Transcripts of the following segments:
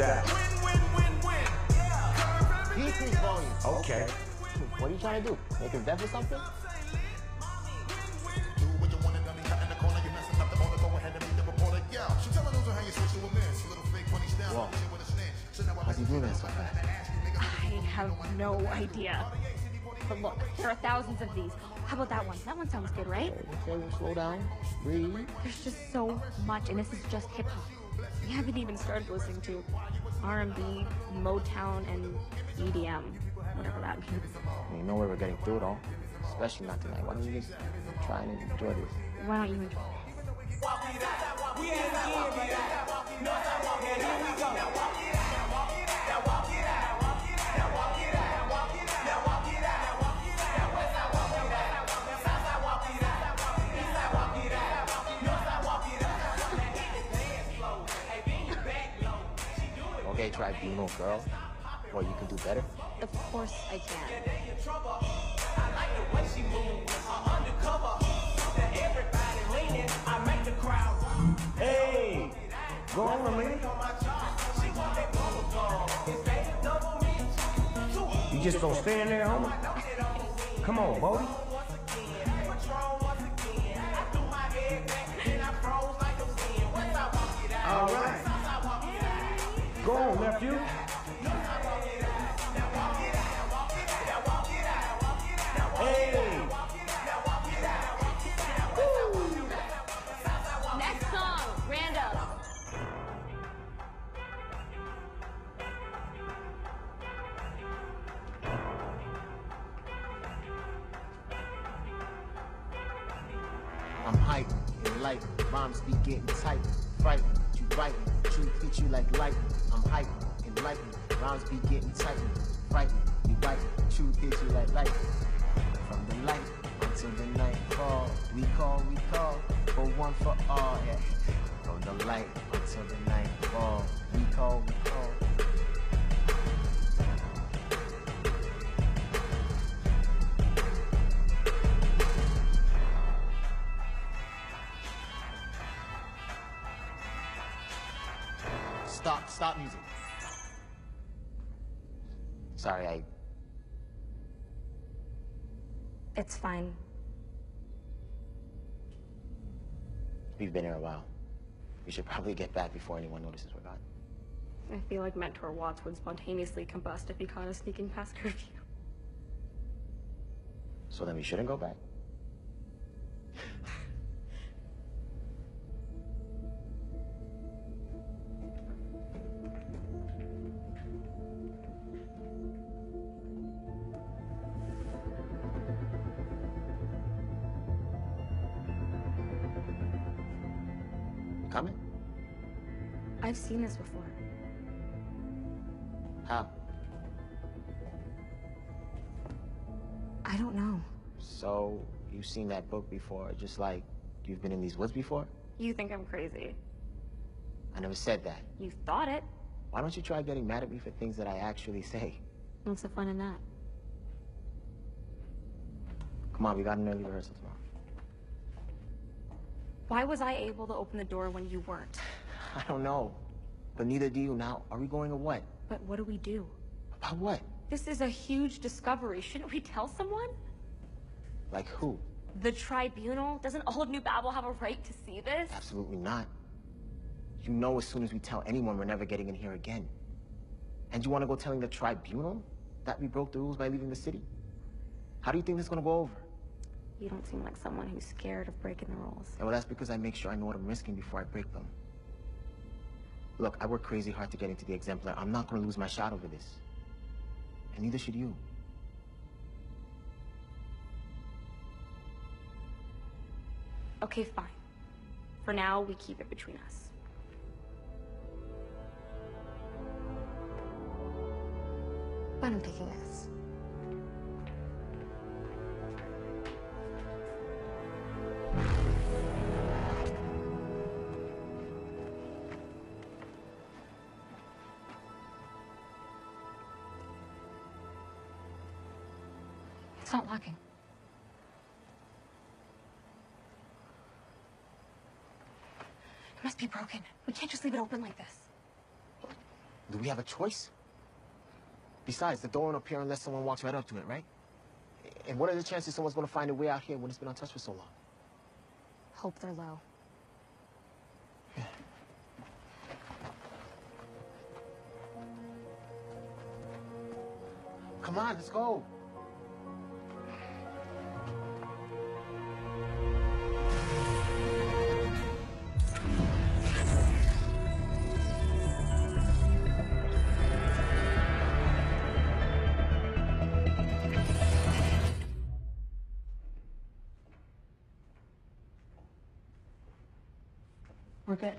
that? Decrease volume. Okay. What are you trying to do? Make him deaf or something? Whoa. How's he doing that so fast? I have no idea. But look, there are thousands of these. How about that one? That one sounds good, right? Okay, we'll slow down. Breathe. There's just so much, and this is just hip-hop. We haven't even started listening to R&B, Motown, and EDM, whatever that means. You know where we're getting through it all. Especially not tonight. Why don't you just try and enjoy this? Why don't you enjoy it? Okay, tribunal, girl. Well, you can do better. Of course I can. Hey! Go on, Amelia. You just gonna stand there, homie? Come on, Bodie. All right. Go on, nephew. Hey! Next song, random. I'm hyped, enlightened, rhymes be getting tight, frightened, you writing, truth hit you like lightning. I'm hyped, enlightened, rhymes be getting tightened, frightened, you writing, truth hit you like lightning. From the light until the night fall, we call, for one for all, yeah. From the light until the night fall, we call. Stop music. Sorry, It's fine. we've been here a while. We should probably get back before anyone notices we're gone. I feel like Mentor Watts would spontaneously combust if he caught us sneaking past curfew. So then we shouldn't go back. Coming? I've seen this before. How? I don't know. So, you've seen that book before, just like you've been in these woods before? You think I'm crazy. I never said that. You thought it. Why don't you try getting mad at me for things that I actually say? What's the fun in that? Come on, we got an early rehearsal tomorrow. Why was I able to open the door when you weren't? I don't know. But neither do you now. Are we going or what? But what do we do? About what? This is a huge discovery. Shouldn't we tell someone? Like who? The tribunal? Doesn't all of New Babel have a right to see this? Absolutely not. You know as soon as we tell anyone we're never getting in here again. And you want to go telling the tribunal that we broke the rules by leaving the city? How do you think this is going to go over? You don't seem like someone who's scared of breaking the rules. Yeah, well, that's because I make sure I know what I'm risking before I break them. Look, I work crazy hard to get into the exemplar. I'm not going to lose my shot over this. And neither should you. Okay, fine. For now, we keep it between us. But I'm taking this. It's not locking. It must be broken. We can't just leave it open like this. Do we have a choice? Besides, the door won't appear unless someone walks right up to it, right? And what are the chances someone's gonna find a way out here when it's been untouched for so long? Hope they're low. Yeah. Come on, let's go. We're good.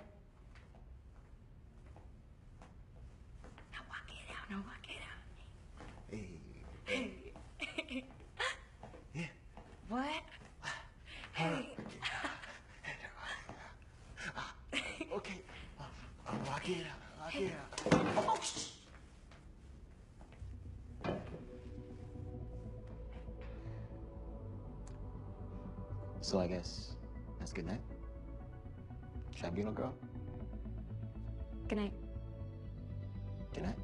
Now walk it out. Now walk it out. Hey. Hey. Yeah. What? Hey. Okay. Walk it out. Walk it out. Oh, shh. So I guess that's good night. Tribunal girl. Good night. Good night.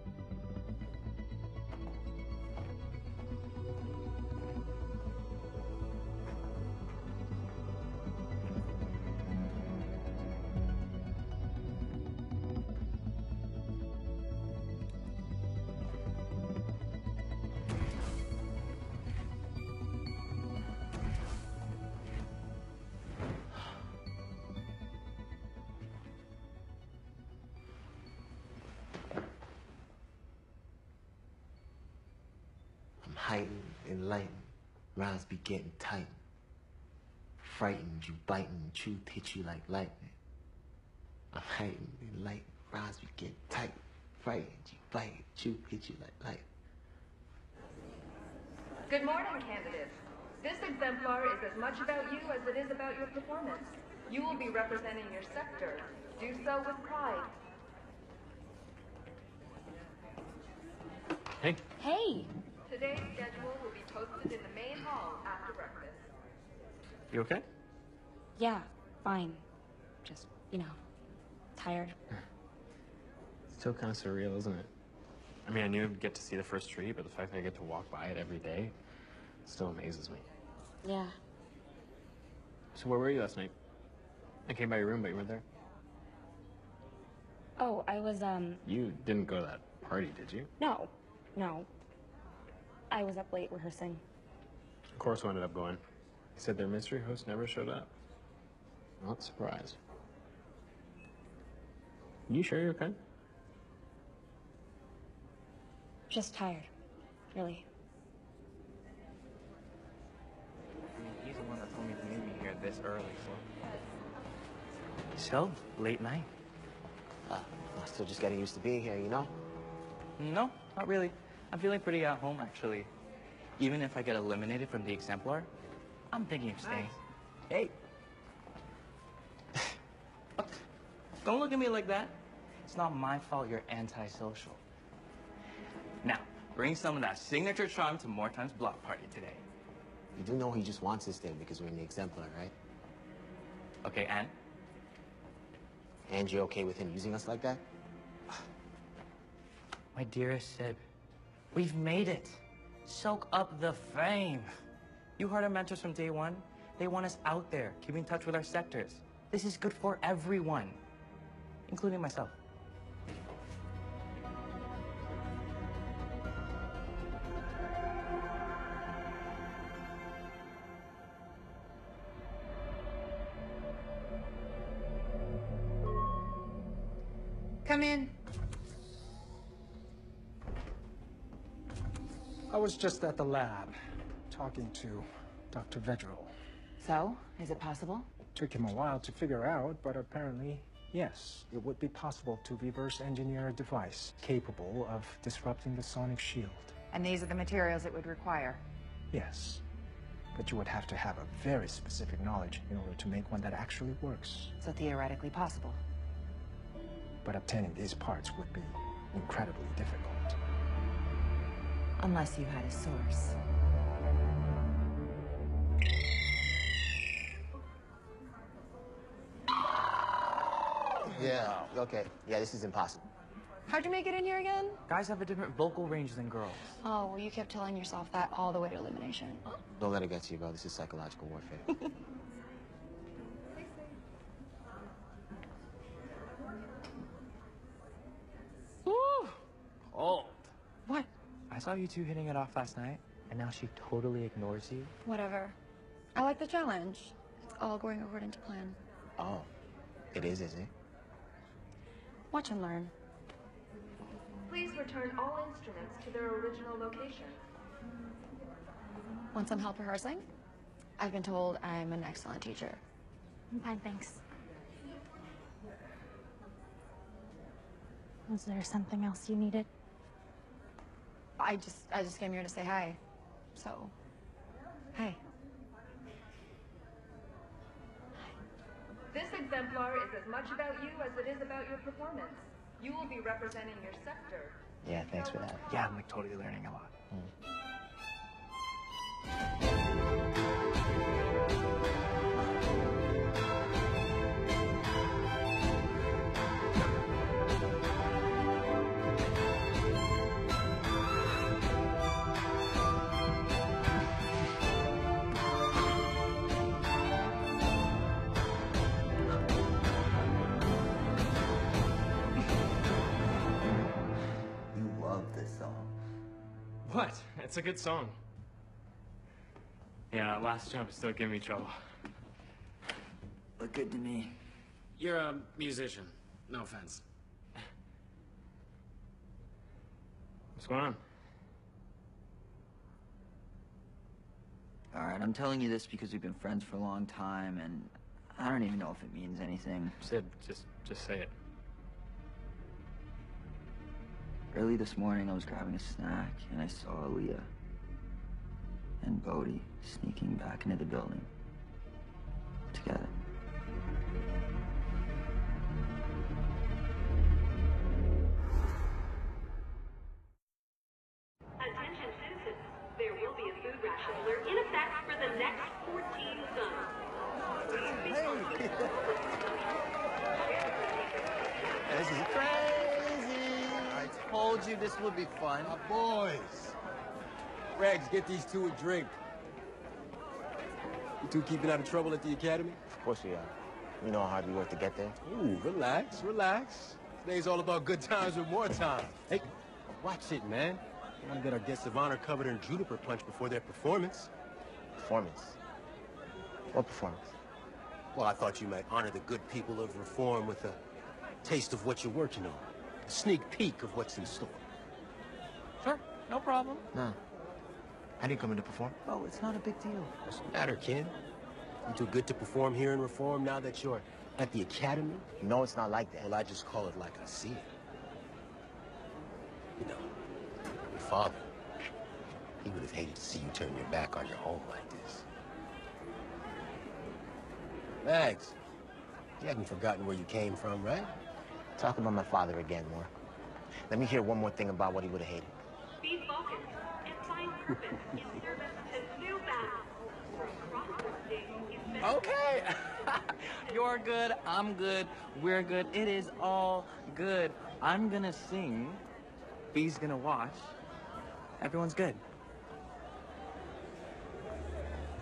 Heightened, enlightened, rounds be getting tight. Frightened, you biting, truth hit you like lightning. I'm heightened, enlightened, rounds be getting tight. Frightened, you biting, truth hit you like lightning. Good morning, candidates. This exemplar is as much about you as it is about your performance. You will be representing your sector. Do so with pride. Hey. Hey. Today's schedule will be posted in the main hall after breakfast. You okay? Yeah, fine. Just, tired. Still kind of surreal, isn't it? I mean, I knew I'd get to see the first tree, but the fact that I get to walk by it every day still amazes me. Yeah. So where were you last night? I came by your room, but you weren't there. Oh, I was, You didn't go to that party, did you? No. I was up late rehearsing. Of course I ended up going. He said their mystery host never showed up. Not surprised. You sure you're okay? Just tired. Really. I mean, he's the one that told me to meet me here this early, so late night? I'm still just getting used to being here, you know? No, not really. I'm feeling pretty at home, actually. Even if I get eliminated from the exemplar, I'm thinking of staying. Hey. Look, don't look at me like that. It's not my fault you're antisocial. Now, bring some of that signature charm to Mortime's block party today. You do know he just wants us there because we're in the exemplar, right? Okay, and? And you're okay with him using us like that? My dearest Sib, we've made it. Soak up the fame. You heard our mentors from day one. They want us out there, keeping in touch with our sectors. This is good for everyone, including myself. Come in. I was just at the lab, talking to Dr. Vedral. So, is it possible? Took him a while to figure out, but apparently, yes, it would be possible to reverse engineer a device capable of disrupting the sonic shield. And these are the materials it would require. Yes, but you would have to have a very specific knowledge in order to make one that actually works. So theoretically possible. But obtaining these parts would be incredibly difficult. Unless you had a source. Yeah, okay. Yeah, this is impossible. How'd you make it in here again? Guys have a different vocal range than girls. Oh, well, you kept telling yourself that all the way to elimination. Don't let it get to you, bro. This is psychological warfare. Woo! Cold. What? I saw you two hitting it off last night, and now she totally ignores you. Whatever. I like the challenge. It's all going according to plan. Oh, it is it? Watch and learn. Please return all instruments to their original location. Want some help rehearsing? I've been told I'm an excellent teacher. I'm fine, thanks. Was there something else you needed? I just came here to say hi. So, hi. This exemplar is as much about you as it is about your performance. You will be representing your sector. Yeah, thanks for that. Yeah, I'm like totally learning a lot. You love this song. What? It's a good song. Yeah, that last jump is still giving me trouble. Look good to me. You're a musician. No offense. What's going on? All right, I'm telling you this because we've been friends for a long time, and I don't even know if it means anything. Sid, just say it. Early this morning, I was grabbing a snack, and I saw Aaliyah and Bodhi sneaking back into the building together. Attention citizens, there will be a food ration alert in effect for the next 14 zones. This is crazy. I told you this would be fun. My boys. Regs, get these two a drink. You two keeping out of trouble at the academy? Of course we are. You know how hard we work to get there? Ooh, relax, relax. Today's all about good times with more time. Hey, watch it, man. I want to get our guests of honor covered in juniper punch before their performance. Performance. What performance? Well, I thought you might honor the good people of Reform with a taste of what you're working on. A sneak peek of what's in store. Sure, no problem. No. I didn't come in to perform. Oh, it's not a big deal. What's the matter, kid? You too good to perform here in Reform now that you're at the academy? No, it's not like that. Well, I just call it like I see it. You know, your father, he would have hated to see you turn your back on your home like this. Mags, you haven't forgotten where you came from, right? Talk about my father again, more. Let me hear one more thing about what he would have hated. Be focused and find purpose in service to new battles. Across the stage is Okay. You're good, I'm good, we're good. It is all good. I'm gonna sing, B's gonna watch. Everyone's good.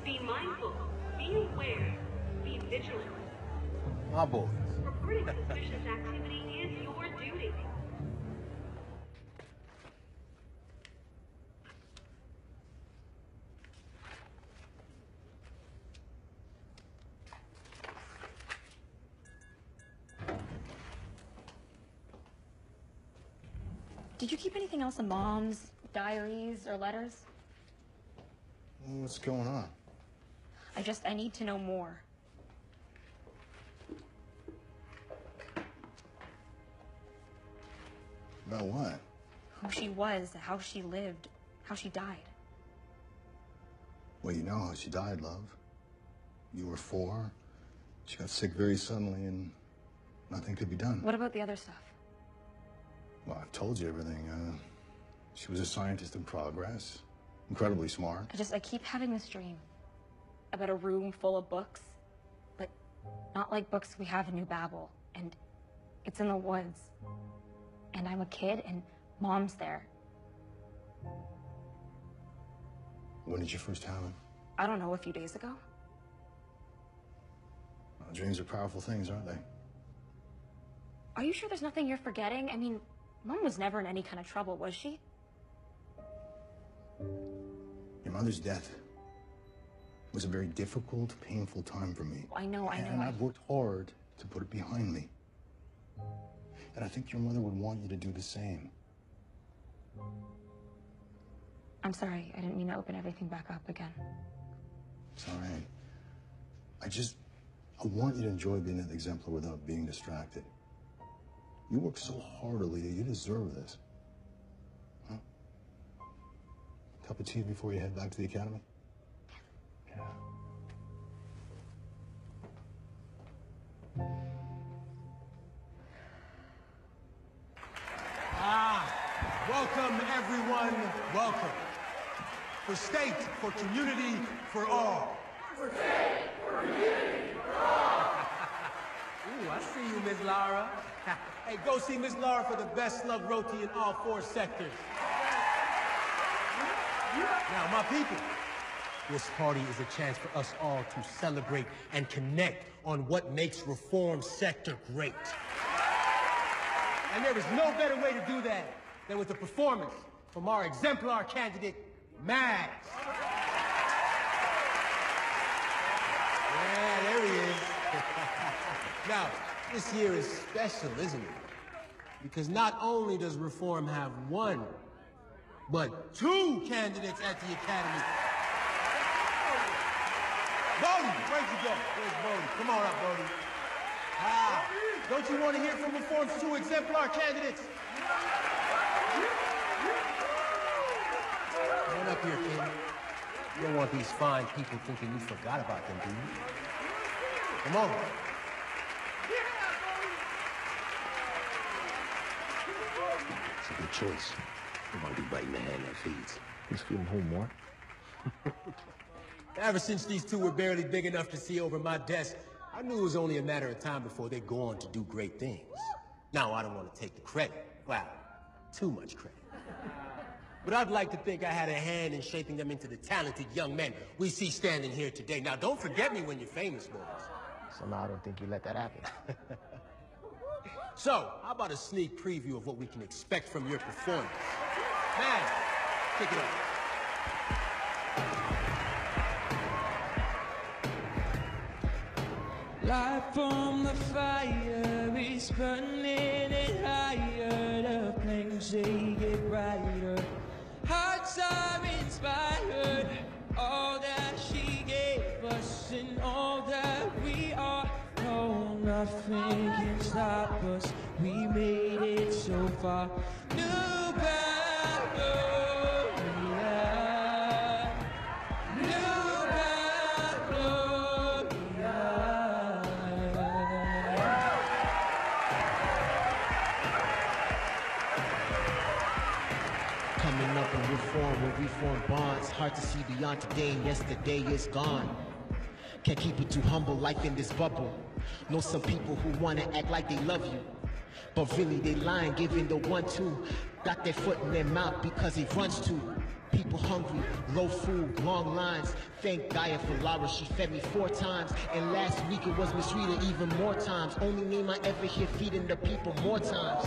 Be mindful, be aware, be vigilant. My boys. Reporting suspicious activity is your duty. Did you keep anything else in Mom's diaries or letters? What's going on? I need to know more. About what? Who she was, how she lived, how she died. Well, you know how she died, love. You were 4. She got sick very suddenly and nothing could be done. What about the other stuff? Well, I've told you everything. She was a scientist in progress, incredibly smart. I keep having this dream about a room full of books, but not like books we have in New Babel, and it's in the woods. and I'm a kid, and Mom's there. When did you first have him? I don't know, a few days ago. Well, dreams are powerful things, aren't they? Are you sure there's nothing you're forgetting? I mean, Mom was never in any kind of trouble, was she? Your mother's death was a very difficult, painful time for me. I know. And I've worked hard to put it behind me. And I think your mother would want you to do the same. I'm sorry, I didn't mean to open everything back up again. It's all right. I want you to enjoy being an exemplar without being distracted. You work so hard, Alita, you deserve this. Huh? Cup of tea before you head back to the academy? Yeah. Welcome, everyone. Welcome. For state, for community, for all. For state, for community, for all. Ooh, I see you, Miss Lara. Hey, go see Miss Lara for the best slug roti in all 4 sectors. Now, my people, this party is a chance for us all to celebrate and connect on what makes Reform Sector great. And there is no better way to do that than with a performance from our exemplar candidate, Max. Yeah, there he is. Now, this year is special, isn't it? Because not only does Reform have 1, but 2 candidates at the Academy. Bodie, where'd you go? Where's Bodie? Come on up, Bodie. Don't you want to hear from Reform's 2 exemplar candidates? Come on up here, kid. You don't want these fine people thinking you forgot about them, do you? Come on. It's a good choice. Nobody be biting the hand that feeds. He's feeling home more. Ever since these 2 were barely big enough to see over my desk, I knew it was only a matter of time before they'd go on to do great things. Now, I don't want to take the credit. Well, too much credit. But I'd like to think I had a hand in shaping them into the talented young men we see standing here today. Now, don't forget me when you're famous, boys. Somehow I don't think you let that happen. So, how about a sneak preview of what we can expect from your performance? Man, kick it off. Light from the fire is burning it higher. The flames, they get brighter. Hearts are inspired. All that she gave us and all that we are. No, nothing can stop us. We made it so far. New battle, yeah. New battle, yeah. Coming up in Reform where we form bonds. Hard to see beyond today and yesterday is gone. Can't keep it too humble, life in this bubble. Know some people who wanna act like they love you, but really they lying, giving the 1-2. Got their foot in their mouth because he runs too. People hungry, low food, long lines. Thank Gaia for Lara, she fed me 4 times. And last week it was Miss Rita even more times. Only name I ever hear feeding the people more times.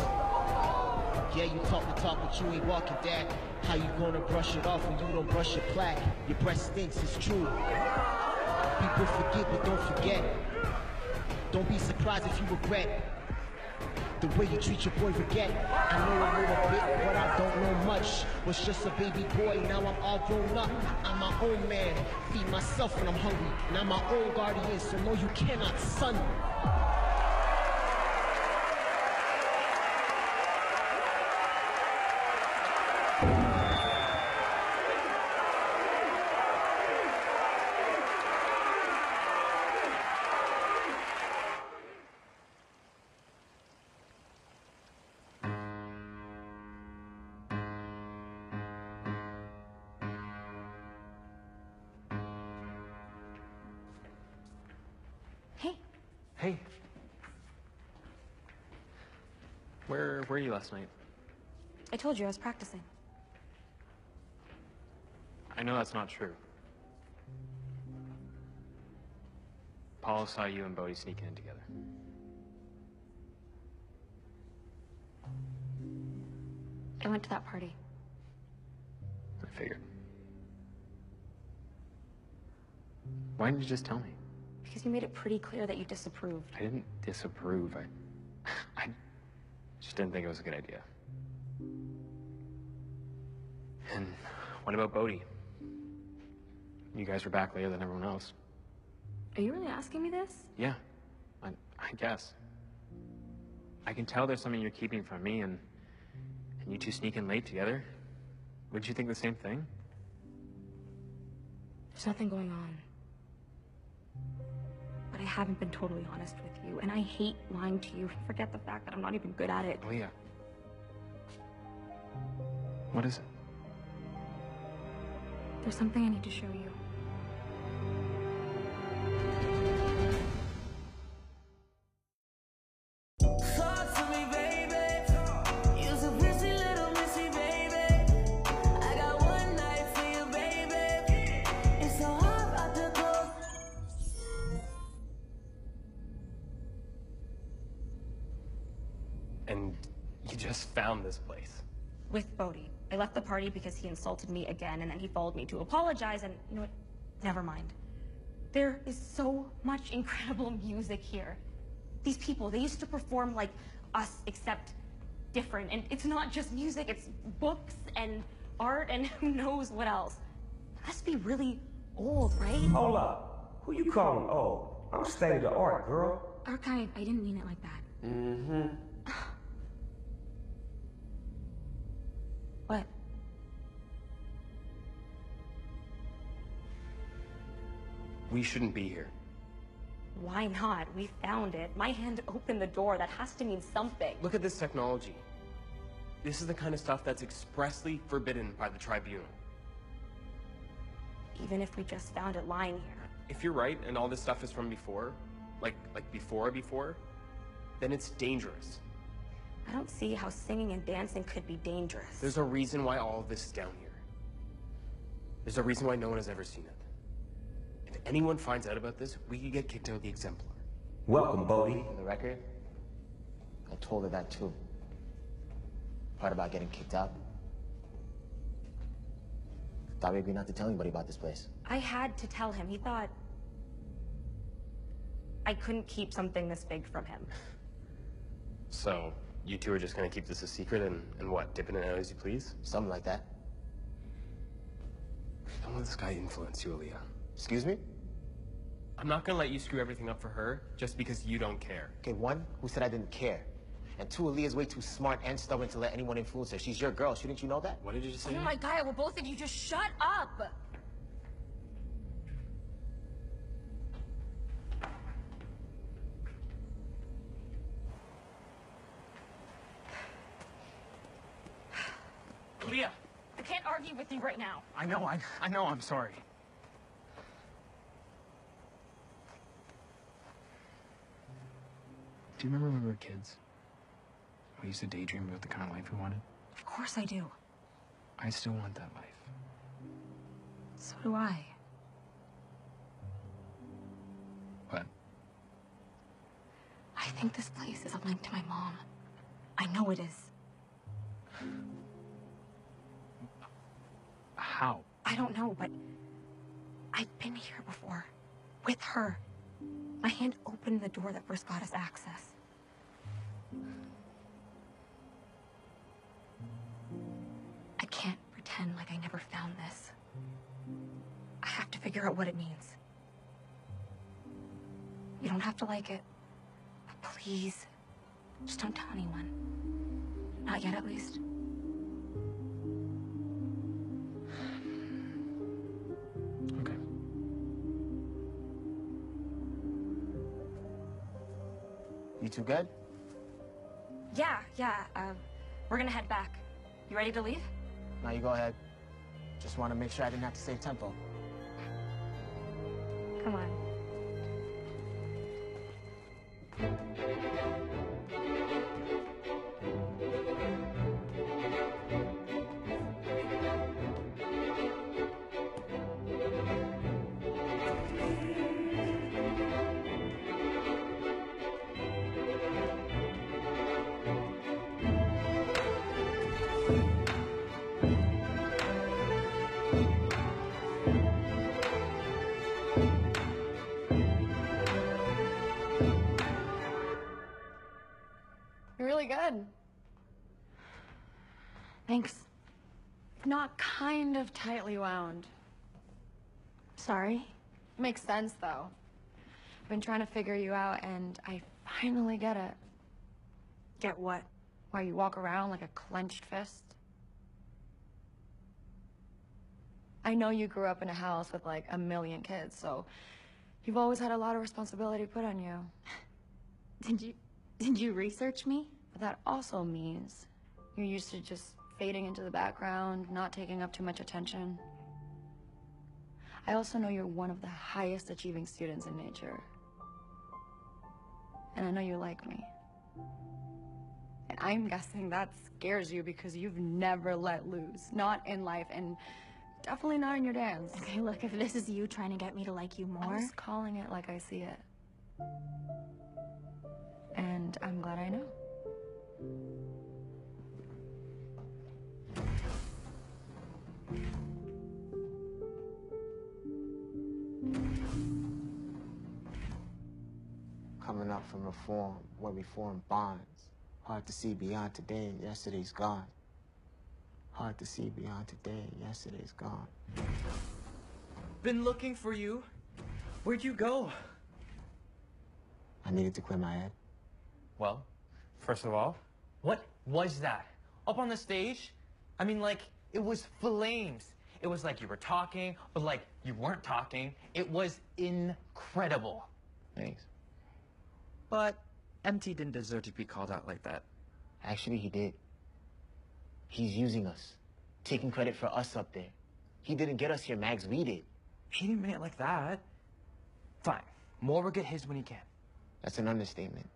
Yeah, you talk the talk, but you ain't walking that. How you gonna brush it off when you don't brush your plaque? Your breath stinks, it's true. People forget, but don't forget. Don't be surprised if you regret the way you treat your boy Forget. I know a little bit, but I don't know much. Was just a baby boy, now I'm all grown up. I'm my own man, feed myself when I'm hungry. And I'm my own guardian, so no you cannot, son. Hey. Where were you last night? I told you I was practicing. I know that's not true. Paul saw you and Bodhi sneaking in together. I went to that party. I figured. Why didn't you just tell me? Because you made it pretty clear that you disapproved. I didn't disapprove. I just didn't think it was a good idea. And what about Bodhi? You guys were back later than everyone else. Are you really asking me this? Yeah, I guess. I can tell there's something you're keeping from me, and you two sneak in late together. Wouldn't you think the same thing? There's nothing going on. But I haven't been totally honest with you, and I hate lying to you. Forget the fact that I'm not even good at it. Leah. What is it? There's something I need to show you. And you just found this place. With Bodhi. I left the party because he insulted me again, and then he followed me to apologize, and you know what? Never mind. There is so much incredible music here. These people, they used to perform like us, except different. And it's not just music, it's books and art and who knows what else. It must be really old, right? Hold up. Who you calling old? I'm state of the art, girl. Archive, I didn't mean it like that. Mm-hmm. What? We shouldn't be here. Why not? We found it. My hand opened the door. That has to mean something. Look at this technology. This is the kind of stuff that's expressly forbidden by the tribunal. Even if we just found it lying here. If you're right and all this stuff is from before, like before, then it's dangerous. I don't see how singing and dancing could be dangerous. There's a reason why all of this is down here. There's a reason why no one has ever seen it. If anyone finds out about this, we could get kicked out of the Exemplar. Welcome, Bodhi. For the record, I told her that too. Part about getting kicked out. Thought we agreed not to tell anybody about this place. I had to tell him. He thought I couldn't keep something this big from him. So, you two are just gonna keep this a secret and what, dip in and out as you please? Something like that. Don't let this guy influence you, Aaliyah. Excuse me? I'm not gonna let you screw everything up for her just because you don't care. Okay, one, who said I didn't care? And two, Aaliyah's way too smart and stubborn to let anyone influence her. She's your girl, shouldn't you know that? What did you just say? Oh my God, will both of you just shut up? Leah! I can't argue with you right now. I know, I'm sorry. Do you remember when we were kids? We used to daydream about the kind of life we wanted. Of course I do. I still want that life. So do I. What? I think this place is a link to my mom. I know it is. How? I don't know, but I've been here before. With her. My hand opened the door that first got us access. I can't pretend like I never found this. I have to figure out what it means. You don't have to like it. But please, just don't tell anyone. Not yet, at least. Okay. You two good? Yeah. We're gonna head back. You ready to leave? Now you go ahead. Just want to make sure I didn't have to save tempo. Come on. Thanks. Not kind of tightly wound. Sorry. Makes sense, though. I've been trying to figure you out, and I finally get it. Get what? Why you walk around like a clenched fist. I know you grew up in a house with like 1 million kids, so you've always had a lot of responsibility put on you. Did you research me? But that also means you're used to just fading into the background, not taking up too much attention. I also know you're one of the highest achieving students in nature. And I know you like me. And I'm guessing that scares you because you've never let loose. Not in life, and definitely not in your dance. Okay, look, if this is you trying to get me to like you more... I'm just calling it like I see it. And I'm glad I know. Coming up from reform, where we form bonds. Hard to see beyond today and yesterday's gone. Hard to see beyond today and yesterday's gone. Been looking for you. Where'd you go? I needed to clear my head. Well, first of all, what was that? Up on the stage? I mean, like, it was flames. It was like you were talking, but like you weren't talking. It was incredible. Thanks. But MT didn't deserve to be called out like that. Actually, he did. He's using us, taking credit for us up there. He didn't get us here, Mags. We did. He didn't mean it like that. Fine. More will get his when he can. That's an understatement.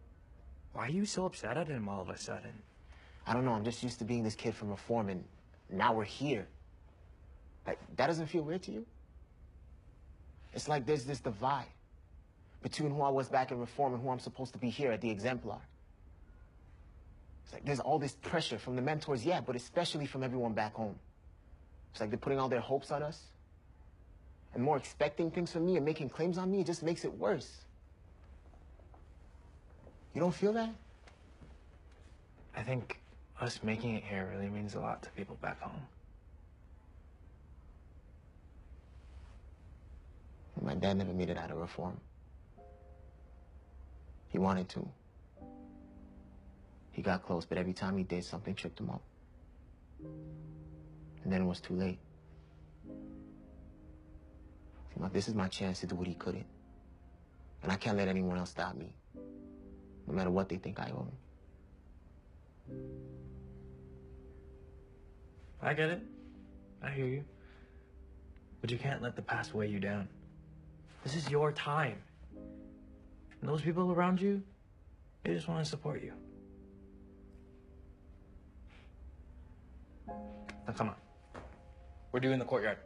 Why are you so upset at him all of a sudden? I don't know. I'm just used to being this kid from reform, and now we're here. Like, that doesn't feel weird to you? It's like there's this divide between who I was back in reform and who I'm supposed to be here at the Exemplar. It's like there's all this pressure from the mentors, yeah, but especially from everyone back home. It's like they're putting all their hopes on us. And more expecting things from me and making claims on me, it just makes it worse. You don't feel that? I think us making it here really means a lot to people back home. My dad never made it out of reform. He wanted to. He got close, but every time he did, something tripped him up. And then it was too late. See, this is my chance to do what he couldn't. And I can't let anyone else stop me, no matter what they think I owe him. I get it. I hear you. But you can't let the past weigh you down. This is your time. And those people around you, they just want to support you. Now come on. We're doing the courtyard.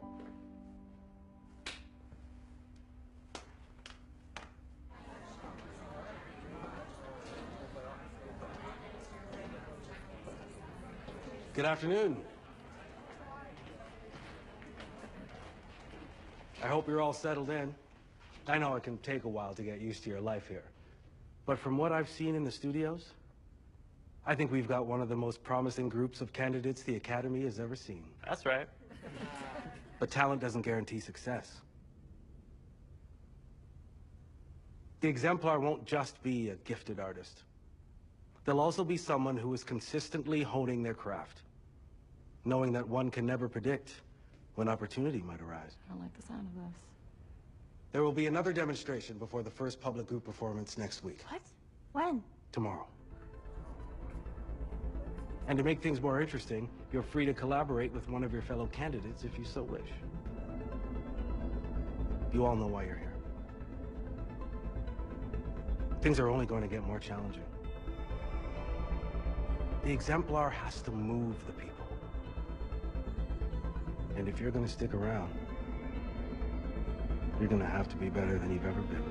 Good afternoon. I hope you're all settled in. I know it can take a while to get used to your life here. But from what I've seen in the studios, I think we've got one of the most promising groups of candidates the Academy has ever seen. That's right. But talent doesn't guarantee success. The Exemplar won't just be a gifted artist. They'll also be someone who is consistently honing their craft, knowing that one can never predict when opportunity might arise. I don't like the sound of this. There will be another demonstration before the first public group performance next week. What? When? Tomorrow. And to make things more interesting, you're free to collaborate with one of your fellow candidates if you so wish. You all know why you're here. Things are only going to get more challenging. The Exemplar has to move the people. And if you're going to stick around, you're going to have to be better than you've ever been.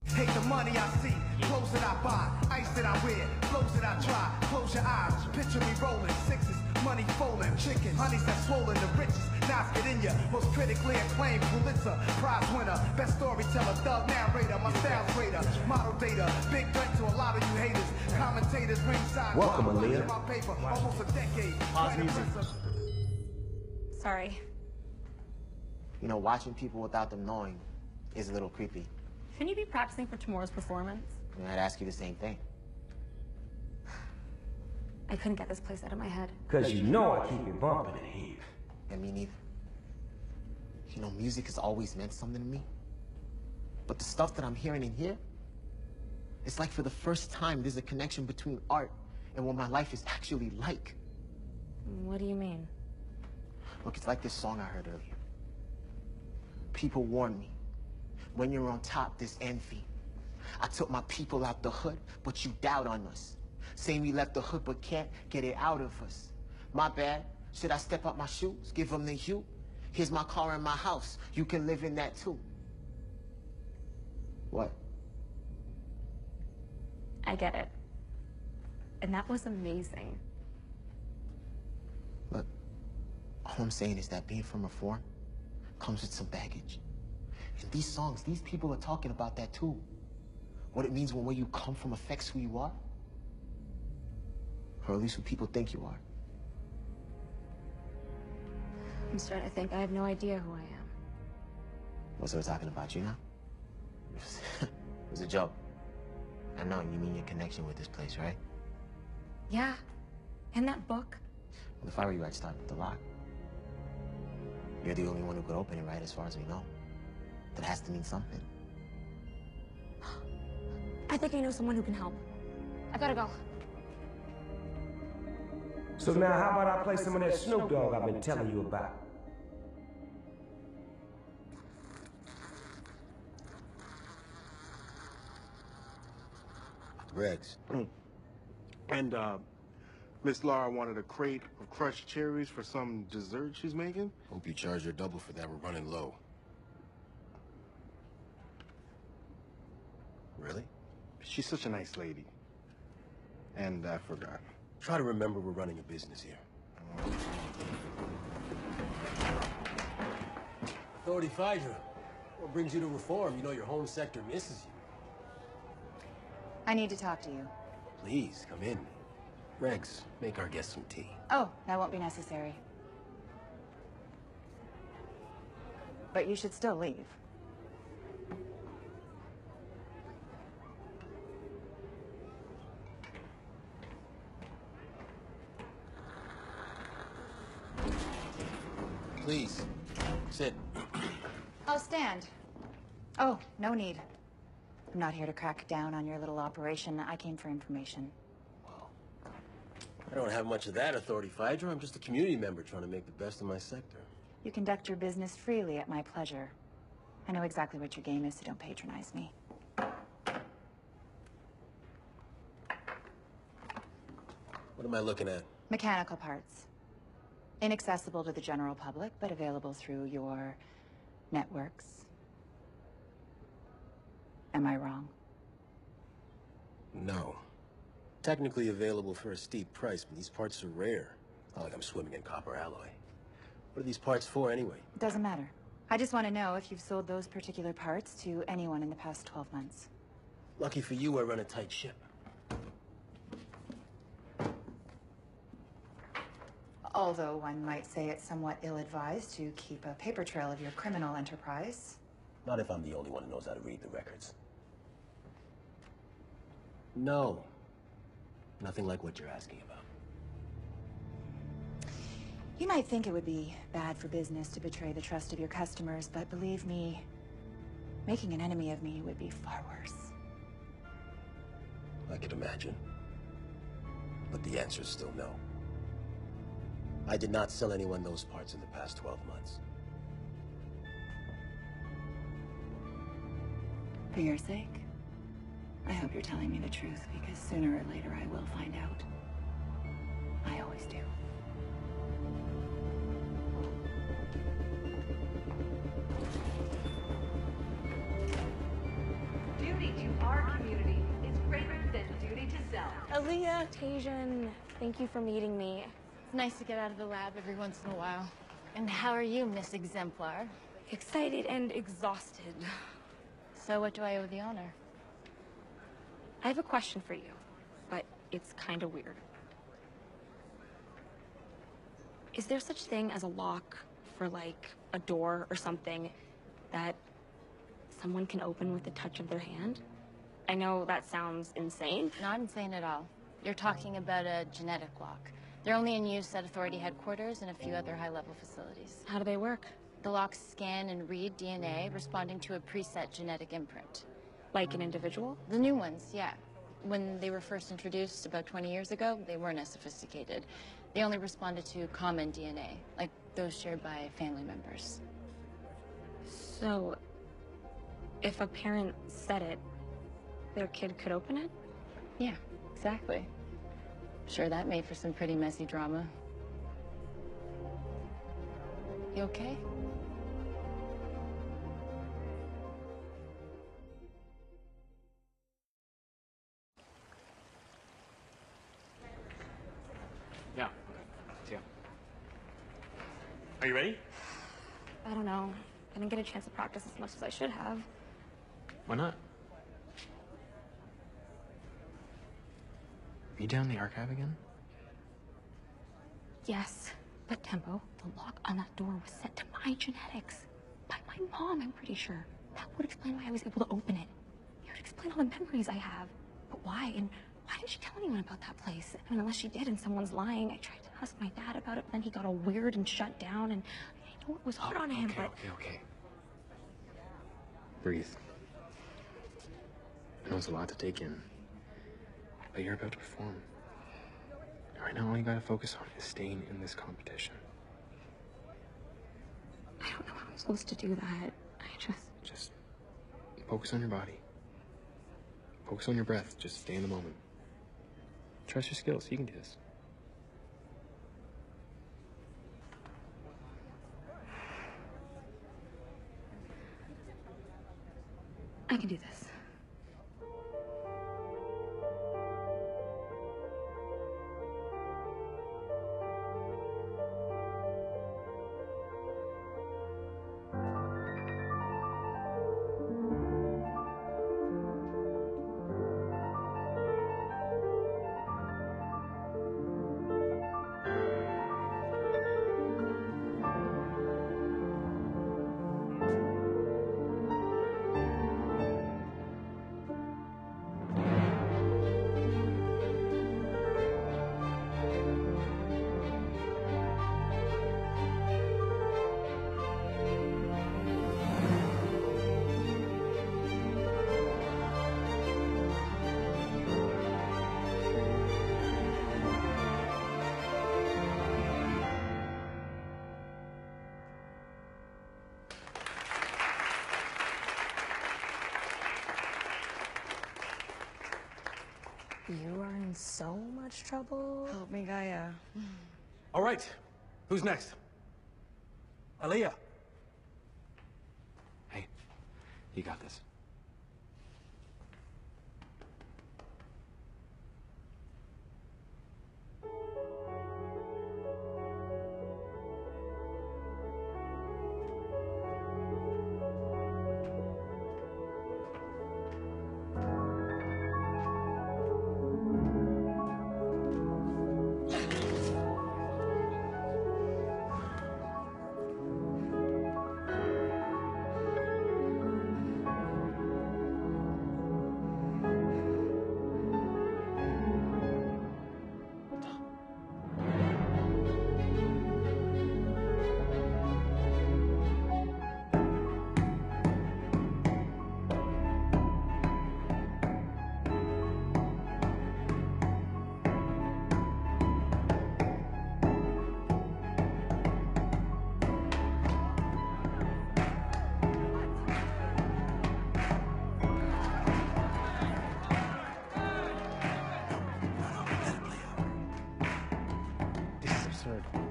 Take the money I see, clothes that I buy, ice that I wear, clothes that I try. Close your eyes, picture me rolling sixes, money folding, chicken, honeys that swollen, the richest, knives get in ya. Most critically acclaimed Pulitzer Prize winner, best storyteller, thug narrator, my style's greater, model data, big gun to a lot of you haters, commentators, ringside. Welcome, Aaliyah. My paper, almost a decade. Pause music. Sorry. You know, watching people without them knowing is a little creepy. Shouldn't you be practicing for tomorrow's performance? I mean, I'd ask you the same thing. I couldn't get this place out of my head. Cause you know I keep it bumping in here. Yeah, me neither. You know, music has always meant something to me. But the stuff that I'm hearing in here, it's like for the first time there's a connection between art and what my life is actually like. What do you mean? Look, it's like this song I heard earlier. People warn me, when you're on top, there's envy. I took my people out the hood, but you doubt on us. Saying we left the hood but can't get it out of us. My bad. Should I step up my shoes, give them the hue? Here's my car and my house. You can live in that too. What? I get it. And that was amazing. Look, all I'm saying is that being from reform comes with some baggage. And these songs, these people are talking about that too. What it means when where you come from affects who you are. Or at least who people think you are. I'm starting to think I have no idea who I am. So we're talking about you now? It was a joke. I know, you mean your connection with this place, right? Yeah. And that book. Well, if I were you, I'd start with the lock. You're the only one who could open it, right, as far as we know. That has to mean something. I think I know someone who can help. I gotta go. So now how about I play some of that Snoop Dogg I've been telling you about? Rex. And, Miss Laura wanted a crate of crushed cherries for some dessert she's making. Hope you charge her double for that. We're running low. Really? She's such a nice lady. And I forgot. Try to remember we're running a business here. Authority Phaedra, what brings you to reform? You know your home sector misses you. I need to talk to you. Please, come in. Regs, make our guest some tea. Oh, that won't be necessary. But you should still leave. Please, sit. I'll stand. Oh, no need. I'm not here to crack down on your little operation. I came for information. I don't have much of that, Authority Phaedra. I'm just a community member trying to make the best of my sector. You conduct your business freely at my pleasure. I know exactly what your game is, so don't patronize me. What am I looking at? Mechanical parts. Inaccessible to the general public, but available through your networks. Am I wrong? No. Technically available for a steep price, but these parts are rare. Not like I'm swimming in copper alloy. What are these parts for, anyway? It doesn't matter. I just want to know if you've sold those particular parts to anyone in the past 12 months. Lucky for you, I run a tight ship. Although one might say it's somewhat ill-advised to keep a paper trail of your criminal enterprise. Not if I'm the only one who knows how to read the records. No. Nothing like what you're asking about. You might think it would be bad for business to betray the trust of your customers, but believe me, making an enemy of me would be far worse. I could imagine. But the answer's still no. I did not sell anyone those parts in the past 12 months. For your sake, I hope you're telling me the truth, because sooner or later I will find out. I always do. Duty to our community is greater than duty to self. Aaliyah, Tajan, thank you for meeting me. It's nice to get out of the lab every once in a while. And how are you, Miss Exemplar? Excited and exhausted. So what do I owe the honor? I have a question for you, but it's kind of weird. Is there such thing as a lock for, like, a door or something that someone can open with the touch of their hand? I know that sounds insane. Not insane at all. You're talking about a genetic lock. They're only in use at Authority headquarters and a few other high-level facilities. How do they work? The locks scan and read DNA responding to a preset genetic imprint. Like an individual? The new ones, yeah. When they were first introduced about 20 years ago, they weren't as sophisticated. They only responded to common DNA, like those shared by family members. So, if a parent said it, their kid could open it? Yeah, exactly. Sure, that made for some pretty messy drama. You okay? Yeah. See ya. Are you ready? I don't know. I didn't get a chance to practice as much as I should have. Why not? Are you down in the archive again? Yes, but Tempo, the lock on that door was set to my genetics. By my mom, I'm pretty sure. That would explain why I was able to open it. It would explain all the memories I have. But why? And why didn't she tell anyone about that place? I mean, unless she did and someone's lying. I tried to ask my dad about it, but then he got all weird and shut down, and I know it was hard on him, but... Okay. Breathe. I know it's a lot to take in, but you're about to perform. Right now, all you gotta focus on is staying in this competition. I don't know how I'm supposed to do that. Just focus on your body. Focus on your breath. Just stay in the moment. Trust your skills. You can do this. I can do this. You are in so much trouble. Help me, Gaia. All right. Who's next? Aaliyah. Hey, you got this.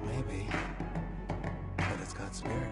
Maybe, but it's got spirit.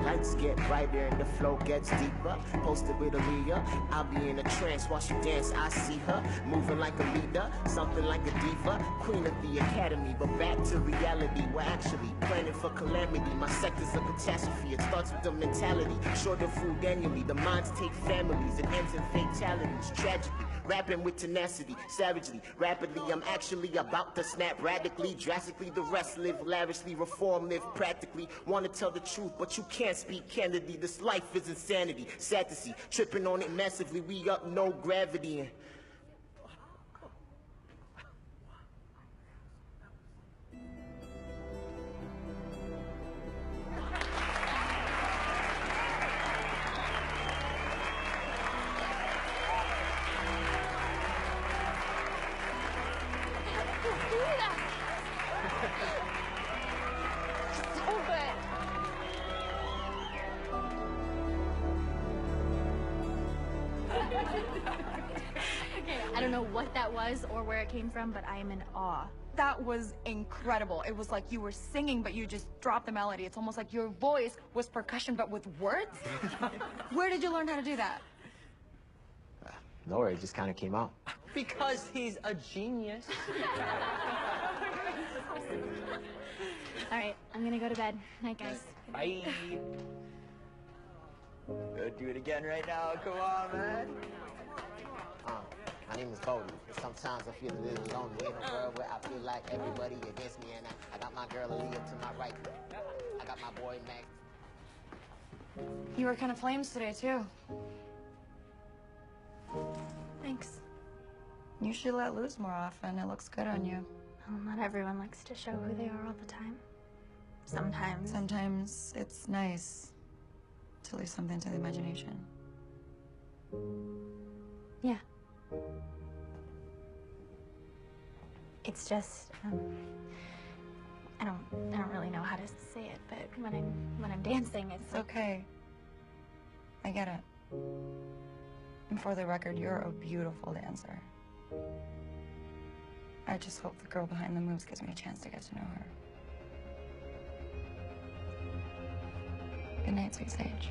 Lights get brighter and the flow gets deeper. Posted with Aaliyah, I'll be in a trance while she dance. I see her moving like a leader, something like a diva, queen of the academy. But back to reality, we're actually planning for calamity. My sector's a catastrophe. It starts with the mentality, short of food annually. The minds take families, it ends in fatalities. Tragically, rapping with tenacity, savagely, rapidly. I'm actually about to snap radically, drastically. The rest live lavishly, reform, live practically. Want to tell the truth, but you can't speak candidly. This life is insanity, sad to see. Tripping on it massively, we up no gravity. And I don't know what that was or where it came from, but I am in awe. That was incredible. It was like you were singing, but you just dropped the melody. It's almost like your voice was percussion, but with words. Where did you learn how to do that? nowhere, it just kind of came out. Because he's a genius. All right, I'm gonna go to bed. Night, guys. Bye. Go do it again right now. Come on, man. My name is Bodie. Sometimes I feel a little lonely in a world where I feel like everybody against me, and I got my girl Aaliyah to my right. I got my boy Mac. You were kind of flames today, too. Thanks. You should let loose more often. It looks good on you. Well, not everyone likes to show who they are all the time. Sometimes. Sometimes it's nice to leave something to the imagination. Yeah. It's just, I don't really know how to say it, but when I'm dancing, it's like... okay. I get it. And for the record, you're a beautiful dancer. I just hope the girl behind the moves gives me a chance to get to know her. Good night, sweet sage.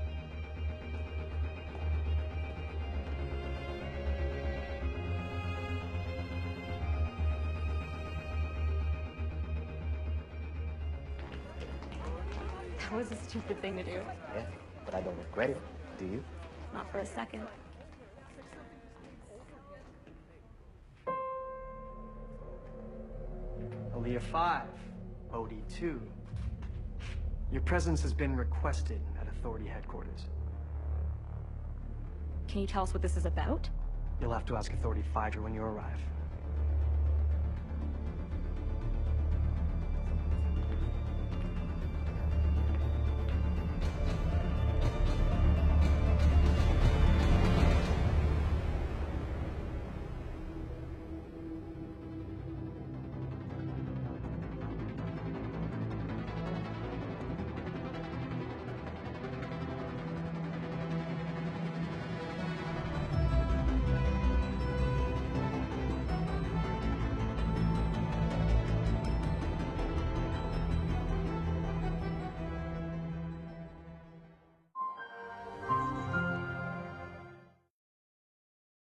That was a stupid thing to do. Yeah, but I don't regret it. Do you? Not for a second. Aaliyah 5, Bodhi 2. Your presence has been requested at Authority headquarters. Can you tell us what this is about? You'll have to ask Authority 5 when you arrive.